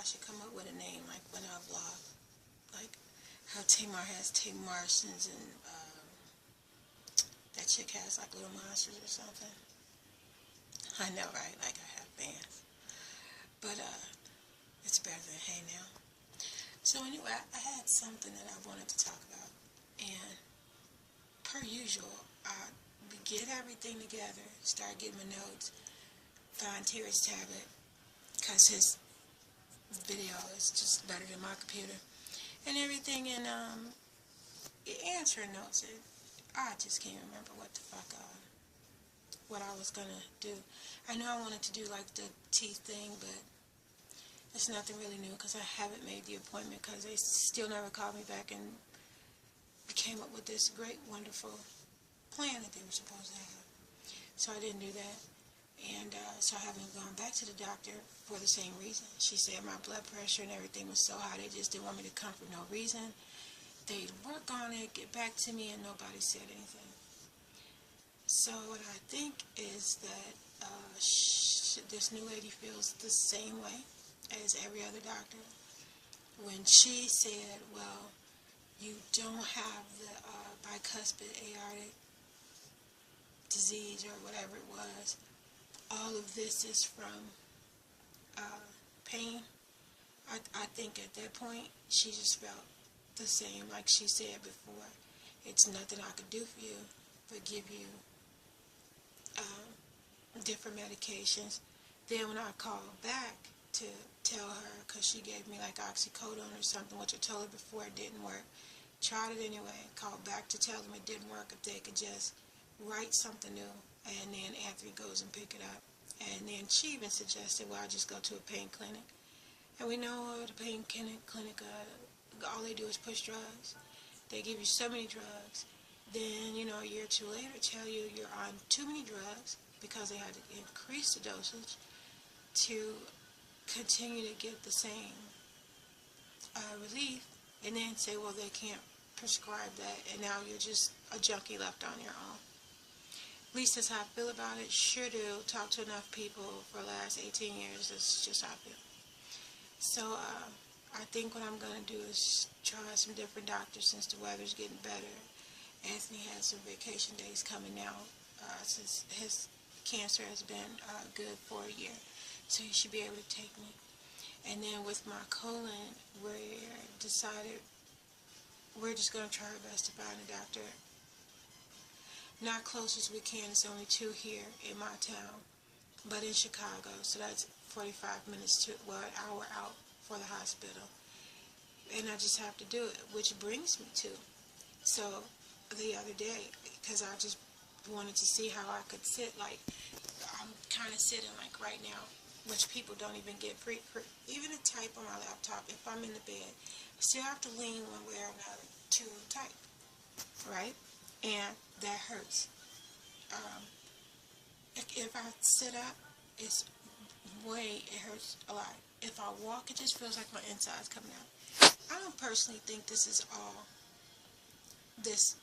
should come up with a name, like when I vlog. Like how Tamar has Tam Martians and that chick has like Little Monsters or something. I know, right? Like I have fans. But it's better than Hey Now. So anyway, I had something that I wanted to talk about. And per usual, I get everything together, start getting my notes, find Terry's tablet, because his video is just better than my computer. And everything in answering notes. I just can't remember what the fuck, what I was going to do. I know I wanted to do like the teeth thing, but it's nothing really new because I haven't made the appointment because they still never called me back and came up with this great, wonderful plan that they were supposed to have. So I didn't do that. And so I haven't gone back to the doctor for the same reason. She said my blood pressure and everything was so high, they just didn't want me to come for no reason. They'd work on it, get back to me, and nobody said anything. So what I think is that this new lady feels the same way as every other doctor. When she said, well, you don't have the bicuspid aortic disease or whatever it was, all of this is from pain. I think at that point she just felt the same like she said before. It's nothing I could do for you but give you different medications. Then when I called back to tell her, because she gave me like oxycodone or something, which I told her before it didn't work, tried it anyway, called back to tell them it didn't work, if they could just write something new, and then Anthony goes and pick it up. And then she even suggested, well, I just go to a pain clinic. And we know the pain clinic, all they do is push drugs. They give you so many drugs. Then, you know, a year or two later, tell you you're on too many drugs because they had to increase the dosage to continue to get the same relief. And then say, well, they can't prescribe that, and now you're just a junkie left on your own. At least that's how I feel about it. Sure do. Talk to enough people for the last 18 years. That's just how I feel. So I think what I'm going to do is try some different doctors since the weather's getting better. Anthony has some vacation days coming now since his cancer has been good for a year. So he should be able to take me. And then with my colon, we're just going to try our best to find a doctor. Not close as we can. It's only 2 here in my town, but in Chicago. So that's 45 minutes to, well, an hour out for the hospital. And I just have to do it, which brings me to. So the other day, because I just wanted to see how I could sit, like I'm kind of sitting like right now, which people don't even get free. Even to type on my laptop, if I'm in the bed, I still have to lean one way or another to type, right? And that hurts. If I sit up, it hurts a lot. If I walk, it just feels like my inside's coming out. I don't personally think this is all this.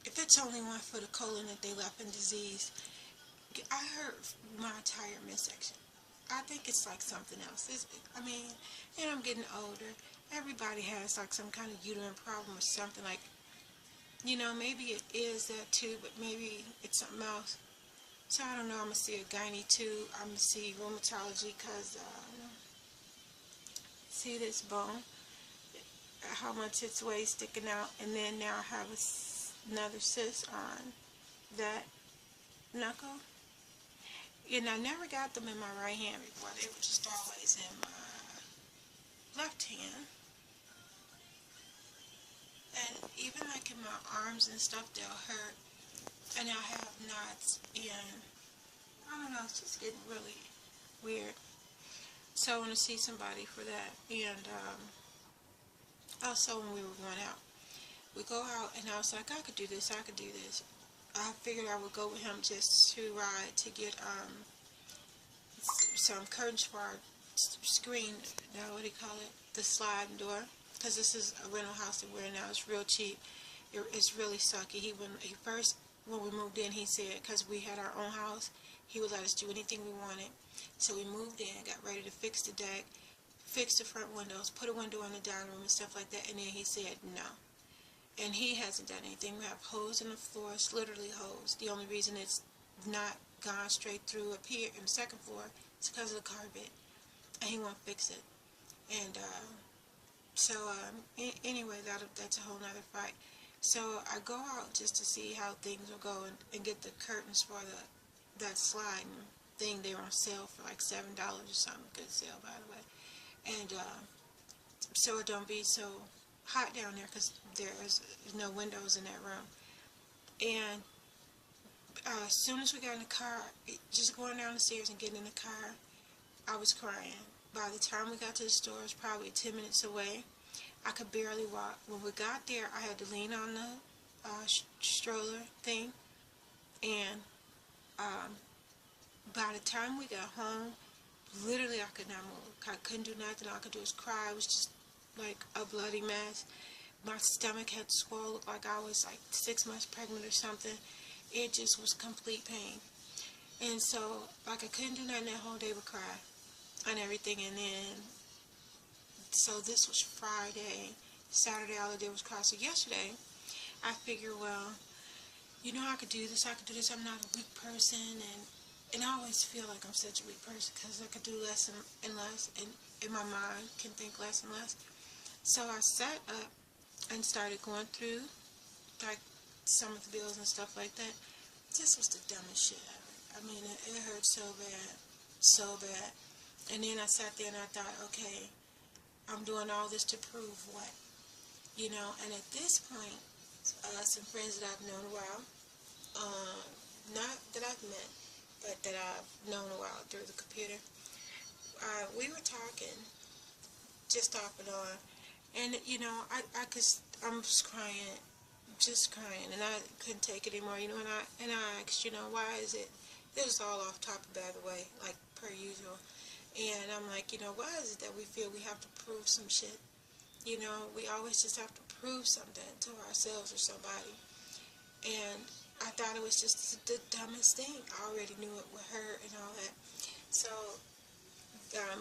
If it's only one for the colon that they left in disease, I hurt my entire midsection. I think it's like something else. I mean, and I'm getting older. Everybody has like some kind of uterine problem or something, like, you know, maybe it is that too, but maybe it's something else. So I don't know. I'm going to see a gynae too. I'm going to see rheumatology because, see this bone, how much its way sticking out, and then now I have another cyst on that knuckle. And I never got them in my right hand before. They were just always in my left hand. And even like in my arms and stuff, they'll hurt. And I have knots in, I don't know, it's just getting really weird. So I want to see somebody for that. And also when we were going out, we go out and I was like, I could do this, I could do this. I figured I would go with him just to ride to get some curtains for our screen, what do you call it, the sliding door, because this is a rental house that we're in now. It's real cheap. It's really sucky. When we moved in, he said, because we had our own house, he would let us do anything we wanted. So we moved in, got ready to fix the deck, fix the front windows, put a window in the dining room and stuff like that, and then he said no. And he hasn't done anything. We have holes in the floor. It's literally holes. The only reason it's not gone straight through up here in the second floor is because of the carpet. And he won't fix it. And anyway, that's a whole nother fight. So I go out just to see how things will go and get the curtains for that sliding thing. They were on sale for like $7 or something. Good sale, by the way. And so it don't be so hot down there because there's no windows in that room. And as soon as we got in the car, just going down the stairs and getting in the car, I was crying. By the time we got to the store, it was probably 10 minutes away. I could barely walk. When we got there, I had to lean on the stroller thing. And by the time we got home, literally I could not move. I couldn't do nothing. All I could do was cry. It was just like a bloody mess. My stomach had swollen like I was like 6 months pregnant or something. It just was complete pain. And so, like, I couldn't do nothing that whole day but cry and everything. And then, so this was Friday. Saturday, all I did was cry. So yesterday, I figured, well, you know, I could do this. I could do this. I'm not a weak person. And I always feel like I'm such a weak person because I could do less and less. And in my mind, can think less and less. So I sat up and started going through, like, some of the bills and stuff like that. This was the dumbest shit ever. I mean, it hurt so bad, so bad. And then I sat there and I thought, okay, I'm doing all this to prove what? You know, and at this point, some friends that I've known a while, not that I've met, but that I've known a while through the computer, we were talking, just off and on, and, you know, I'm just crying, and I couldn't take it anymore, you know, and I asked, you know, why is it, this is all off topic, by the way, like, per usual, and I'm like, you know, why is it that we feel we have to prove some shit? You know, we always just have to prove something to ourselves or somebody, and I thought it was just the dumbest thing. I already knew it with her and all that. So,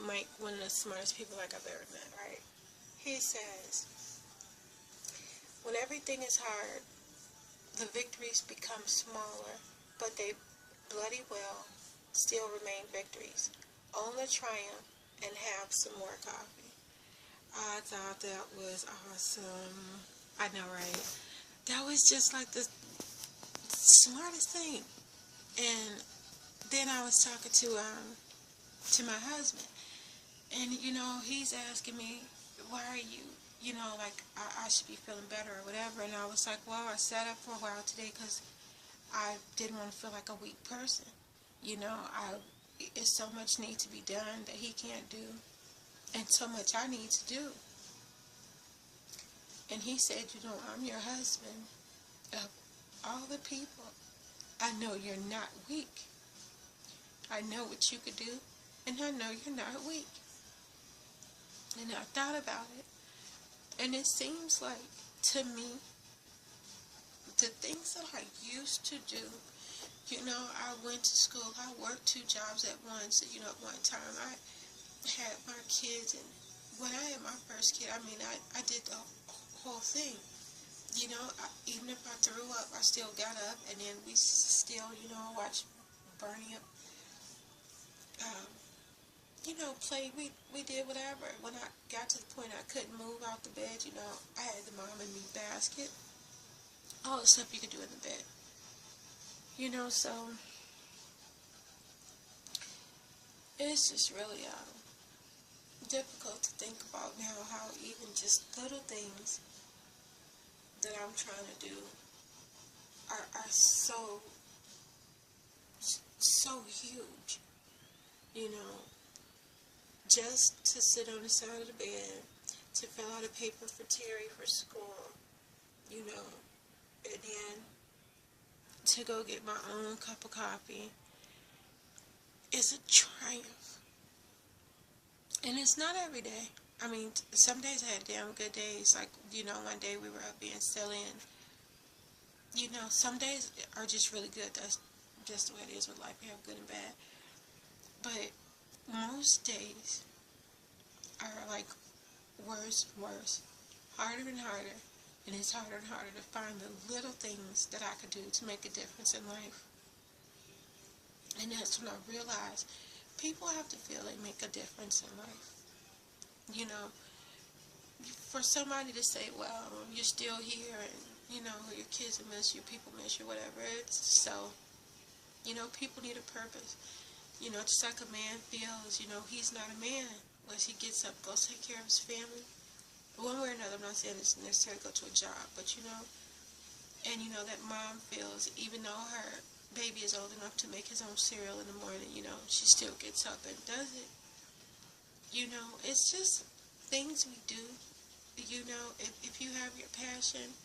Mike, one of the smartest people like I've ever met, right? He says, when everything is hard, the victories become smaller, but they bloody well still remain victories. Own the triumph and have some more coffee. I thought that was awesome. I know, right? That was just like the smartest thing. And then I was talking to my husband, and, you know, he's asking me, why are you, you know, like, I should be feeling better or whatever. And I was like, well, I sat up for a while today because I didn't want to feel like a weak person. You know, it's so much need to be done that he can't do, and so much I need to do. And he said, you know, I'm your husband. Of all the people, I know you're not weak. I know what you could do, and I know you're not weak. And I thought about it, and it seems like, to me, the things that I used to do, you know, I went to school, I worked 2 jobs at once, you know, at one time. I had my kids, and when I had my first kid, I mean, I did the whole thing. You know, even if I threw up, I still got up, and then we still, you know, watched Bernie up. You know, play, we did whatever. When I got to the point I couldn't move out the bed, you know, I had the mom and me basket. All the stuff you could do in the bed. You know, so it's just really difficult to think about now how even just little things that I'm trying to do are so huge, you know. Just to sit on the side of the bed, to fill out a paper for Terry for school, you know, and then to go get my own cup of coffee is a triumph. And it's not every day. I mean, some days I had damn good days, like, you know, one day we were up being silly, and, you know, some days are just really good. That's just the way it is with life. You have good and bad. But most days, are like worse and worse, harder and harder, and it's harder and harder to find the little things that I could do to make a difference in life. And that's when I realized people have to feel they make a difference in life. You know, for somebody to say, well, you're still here and, you know, your kids miss you, people miss you, whatever, it's so, you know, people need a purpose. You know, just like a man feels, you know, he's not a man unless he gets up, goes take care of his family. One way or another, I'm not saying it's necessarily go to a job, but, you know, and, you know, that mom feels, even though her baby is old enough to make his own cereal in the morning, you know, she still gets up and does it. You know, it's just things we do. You know, if you have your passion,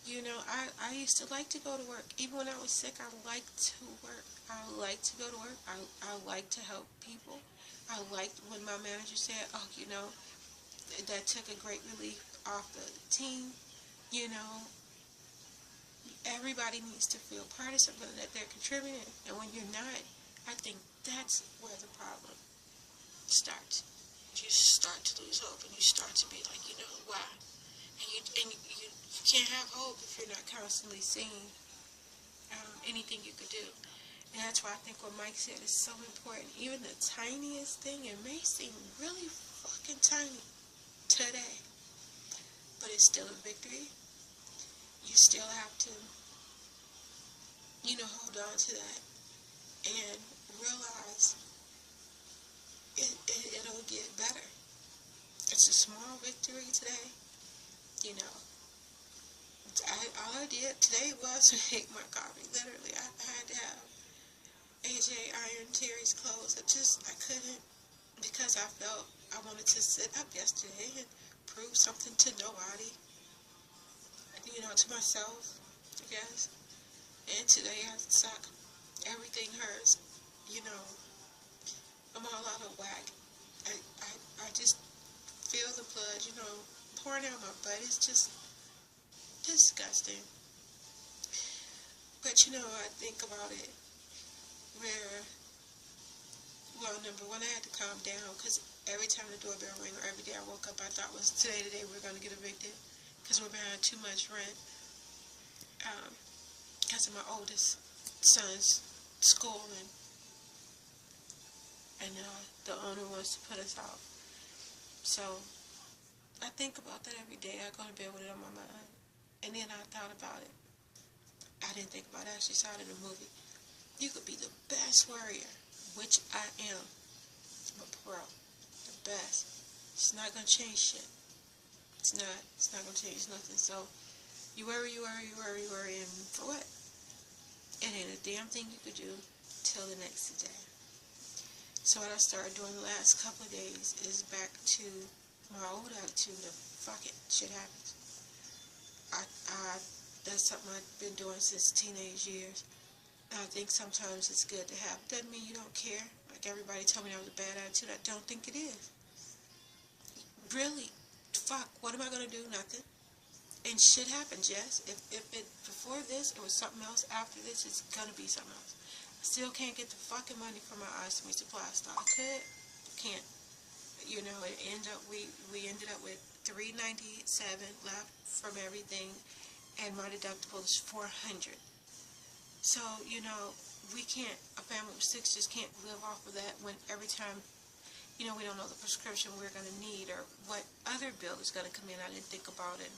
you know, I used to like to go to work. Even when I was sick, I liked to work. I liked to go to work. I liked to help people. I liked when my manager said, oh, you know, that took a great relief off the team. You know, everybody needs to feel part of something that they're contributing. And when you're not, I think that's where the problem starts. You start to lose hope, and you start to be like, you know, why? And you can't have hope if you're not constantly seeing anything you could do. And that's why I think what Mike said is so important. Even the tiniest thing, it may seem really fucking tiny today, but it's still a victory. You still have to, you know, hold on to that and realize it'll get better. It's a small victory today, you know. All I did today was make my coffee. Literally, I had to have AJ iron Terry's clothes. I couldn't, because I felt I wanted to sit up yesterday and prove something to nobody, you know, to myself, I guess. And today I suck. Everything hurts, you know. I'm all out of whack. I just feel the blood, you know, pouring out my butt. It's just disgusting. But, you know, I think about it where, well, number one, I had to calm down, because every time the doorbell rang or every day I woke up, I thought was today the day we're going to get evicted, because we're behind too much rent, because of my oldest son's school, and the owner wants to put us out. So I think about that every day. I go to bed with it on my mind. And then I thought about it. I didn't think about it. I actually saw it in a movie. You could be the best warrior, which I am. I'm a pro. The best. It's not going to change shit. It's not going to change nothing. So you worry, and for what? It ain't a damn thing you could do till the next day. So what I started doing the last couple of days is back to my old attitude of fuck it, shit happens. That's something I've been doing since teenage years. I think sometimes it's good to have. Doesn't mean you don't care. Like everybody told me that was a bad attitude. I don't think it is. Really, fuck, what am I going to do? Nothing. And shit happens, yes. If it before this, it was something else. After this, it's going to be something else. I still can't get the fucking money from my ostomy supply store. I could, can't. You know, it ended up, we ended up with $397 left from everything, and my deductible is $400. So, you know, we can't, a family of 6 just can't live off of that when every time, you know, we don't know the prescription we're going to need or what other bill is going to come in I didn't think about and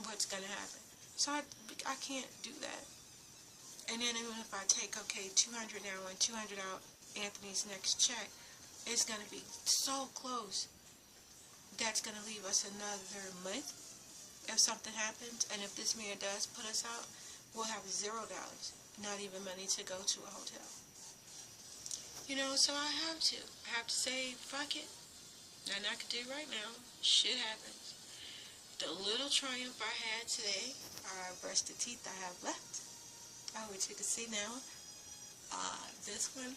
what's going to happen. So I can't do that. And then even if I take, okay, $200 now and $200 out Anthony's next check, it's going to be so close. That's going to leave us another month if something happens. And if this man does put us out, we'll have $0. Not even money to go to a hotel. You know, so I have to say, fuck it. Nothing I can do right now. Shit happens. The little triumph I had today are brushed the teeth I have left. Which you can see now. This one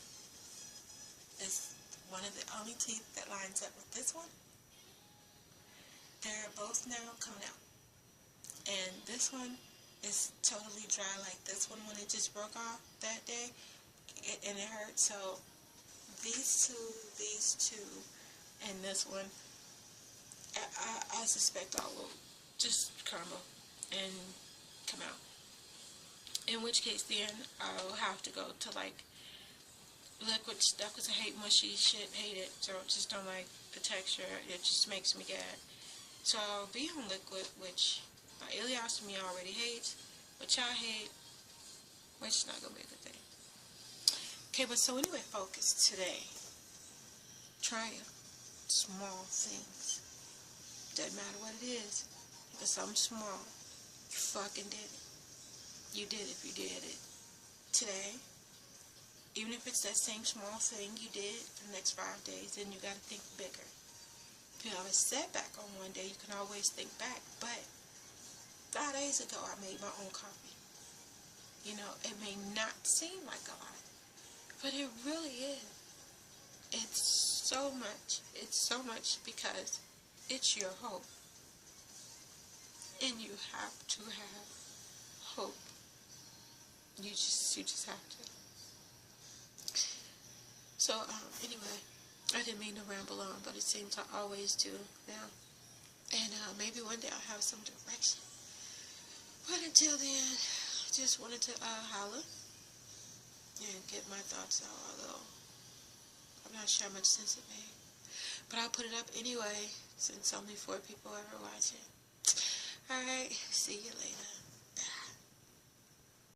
is one of the only teeth that lines up with this one. They're both now coming out. And this one is totally dry like this one when it just broke off that day. And it hurt. So these two, and this one I suspect all will just crumble and come out. In which case, then I'll have to go to like liquid stuff because I hate mushy shit. Hate it. So just don't like the texture. It just makes me gag. So I'll be on liquid, which my ileostomy already hates, which I hate, which is not gonna be a good thing. Okay, but so anyway, focus today. Try it. Small things. Doesn't matter what it is. If it's something small, you fucking did it. You did it if you did it. Today, even if it's that same small thing you did for the next 5 days, then you gotta think bigger. If you have a setback on one day, you can always think back. But 5 days ago, I made my own coffee. You know, it may not seem like a lot, but it really is. It's so much. It's so much because it's your hope. And you have to have hope. You just have to. So, anyway, I didn't mean to ramble on, but it seems I always do now. And maybe one day I'll have some direction. But until then, just wanted to holler and get my thoughts out, although I'm not sure how much sense it made. But I'll put it up anyway, since only 4 people ever watch it. Alright, see you later.